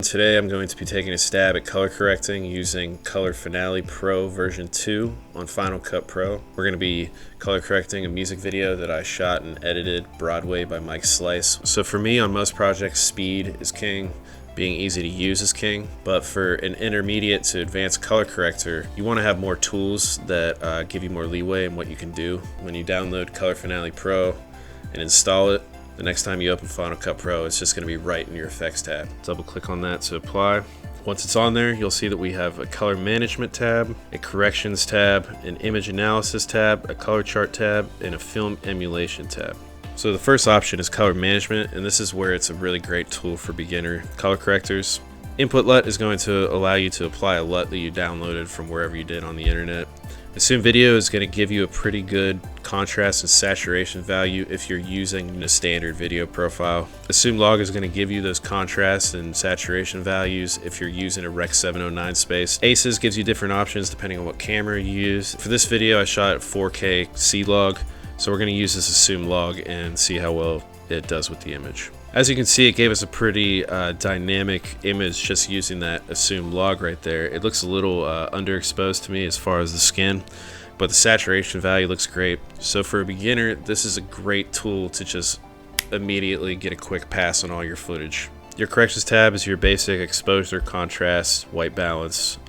today I'm going to be taking a stab at color correcting using Color Finale Pro version 2 on Final Cut Pro. We're going to be color correcting a music video that I shot and edited Broadway by Mike Slice. So for me, on most projects, speed is king, being easy to use is king, but for an intermediate to advanced color corrector, you want to have more tools that give you more leeway in what you can do. When you download Color Finale Pro and install it, the next time you open Final Cut Pro, it's just going to be right in your effects tab. Double click on that to apply. Once it's on there, you'll see that we have a color management tab, a corrections tab, an image analysis tab, a color chart tab, and a film emulation tab. So the first option is color management, and this is where it's a really great tool for beginner color correctors. Input LUT is going to allow you to apply a LUT that you downloaded from wherever you did on the internet. Assume Video is going to give you a pretty good contrast and saturation value if you're using a standard video profile. Assume Log is going to give you those contrast and saturation values if you're using a Rec 709 space. Aces gives you different options depending on what camera you use. For this video, I shot at 4K C-Log, so we're going to use this Assume Log and see how well it does with the image. As you can see, it gave us a pretty dynamic image just using that Assume Log right there. It looks a little underexposed to me as far as the skin, but the saturation value looks great. So for a beginner, this is a great tool to just immediately get a quick pass on all your footage. Your corrections tab is your basic exposure, contrast, white balance,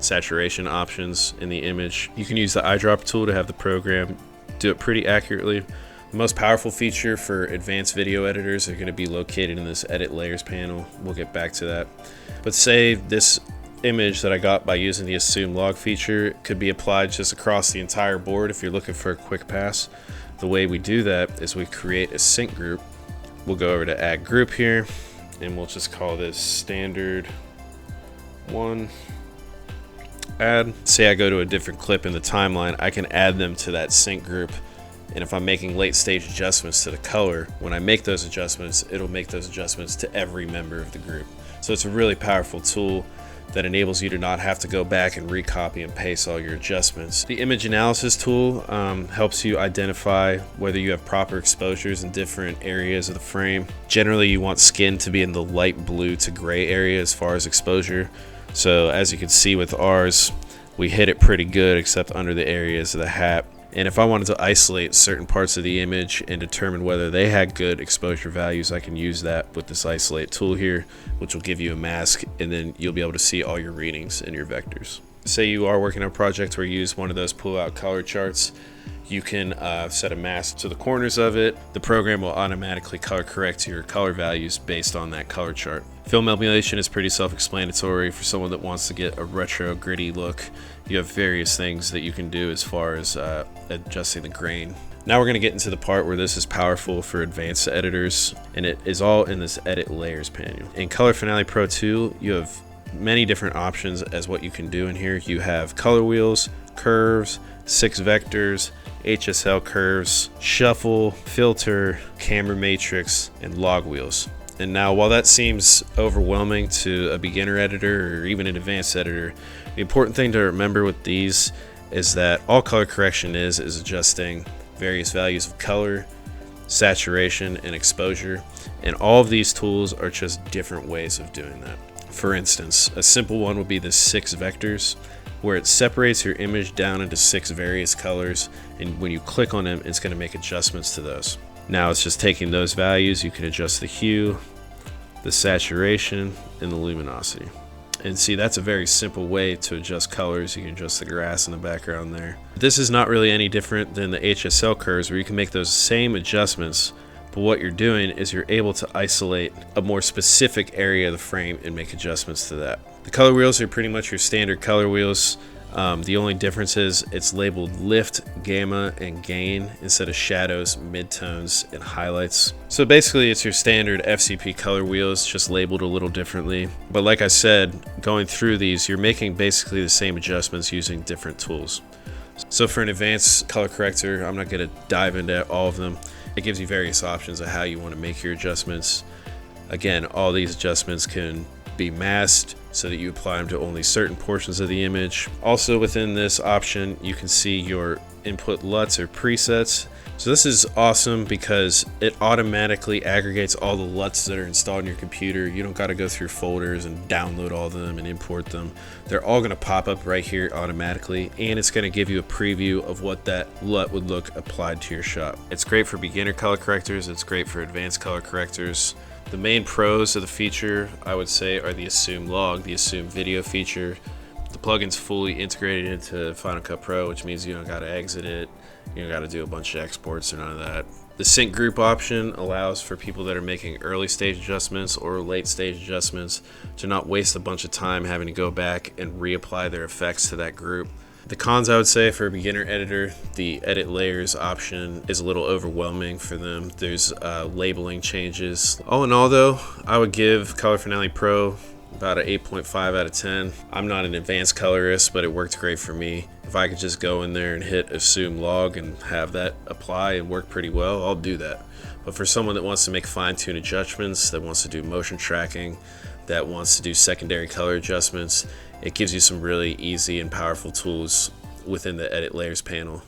saturation options in the image. You can use the eyedropper tool to have the program do it pretty accurately. The most powerful feature for advanced video editors are going to be located in this Edit Layers panel. We'll get back to that. But say this image that I got by using the Assume Log feature could be applied just across the entire board if you're looking for a quick pass. The way we do that is we create a sync group. We'll go over to Add Group here, and we'll just call this Standard 1. Add. Say I go to a different clip in the timeline, I can add them to that sync group. And if I'm making late stage adjustments to the color, when I make those adjustments, it'll make those adjustments to every member of the group. So it's a really powerful tool that enables you to not have to go back and recopy and paste all your adjustments. The image analysis tool helps you identify whether you have proper exposures in different areas of the frame. Generally, you want skin to be in the light blue to gray area as far as exposure. So as you can see with ours, we hit it pretty good except under the areas of the hat. And if I wanted to isolate certain parts of the image and determine whether they had good exposure values, I can use that with this isolate tool here, which will give you a mask, and then you'll be able to see all your readings and your vectors. Say you are working on a project where you use one of those pull-out color charts, you can set a mask to the corners of it. The program will automatically color correct your color values based on that color chart. Film emulation is pretty self-explanatory for someone that wants to get a retro gritty look. You have various things that you can do as far as adjusting the grain. Now we're going to get into the part where this is powerful for advanced editors, and it is all in this Edit Layers panel. In Color Finale Pro 2, you have many different options as what you can do in here. You have color wheels, curves, 6 vectors, HSL curves, shuffle, filter, camera matrix, and log wheels. And now, while that seems overwhelming to a beginner editor or even an advanced editor, the important thing to remember with these is that all color correction is adjusting various values of color, saturation, and exposure. And all of these tools are just different ways of doing that. For instance, a simple one would be the 6 vectors, where it separates your image down into 6 various colors, and when you click on them, it's going to make adjustments to those. Now it's just taking those values. You can adjust the hue, the saturation, and the luminosity. And see, that's a very simple way to adjust colors. You can adjust the grass in the background there. This is not really any different than the HSL curves, where you can make those same adjustments, but what you're doing is you're able to isolate a more specific area of the frame and make adjustments to that. The color wheels are pretty much your standard color wheels. The only difference is it's labeled lift, gamma, and gain instead of shadows, midtones, and highlights. So basically it's your standard FCP color wheels, just labeled a little differently. But like I said, going through these, you're making basically the same adjustments using different tools. So for an advanced color corrector, I'm not going to dive into all of them. It gives you various options of how you want to make your adjustments. Again, all these adjustments can be masked so that you apply them to only certain portions of the image. Also within this option, you can see your input LUTs or presets. So this is awesome because it automatically aggregates all the LUTs that are installed in your computer. You don't got to go through folders and download all of them and import them. They're all going to pop up right here automatically, and it's going to give you a preview of what that LUT would look applied to your shot. It's great for beginner color correctors. It's great for advanced color correctors. The main pros of the feature, I would say, are the assume log, the assume video feature. The plugin's fully integrated into Final Cut Pro, which means you don't got to exit it. You don't got to do a bunch of exports or none of that. The sync group option allows for people that are making early stage adjustments or late stage adjustments to not waste a bunch of time having to go back and reapply their effects to that group. The cons, I would say, for a beginner editor, the edit layers option is a little overwhelming for them. There's labeling changes. All in all though, I would give Color Finale Pro about an 8.5 out of 10. I'm not an advanced colorist, but it worked great for me. If I could just go in there and hit assume log and have that apply and work pretty well, I'll do that. But for someone that wants to make fine-tuned adjustments, that wants to do motion tracking, that wants to do secondary color adjustments, it gives you some really easy and powerful tools within the edit layers panel.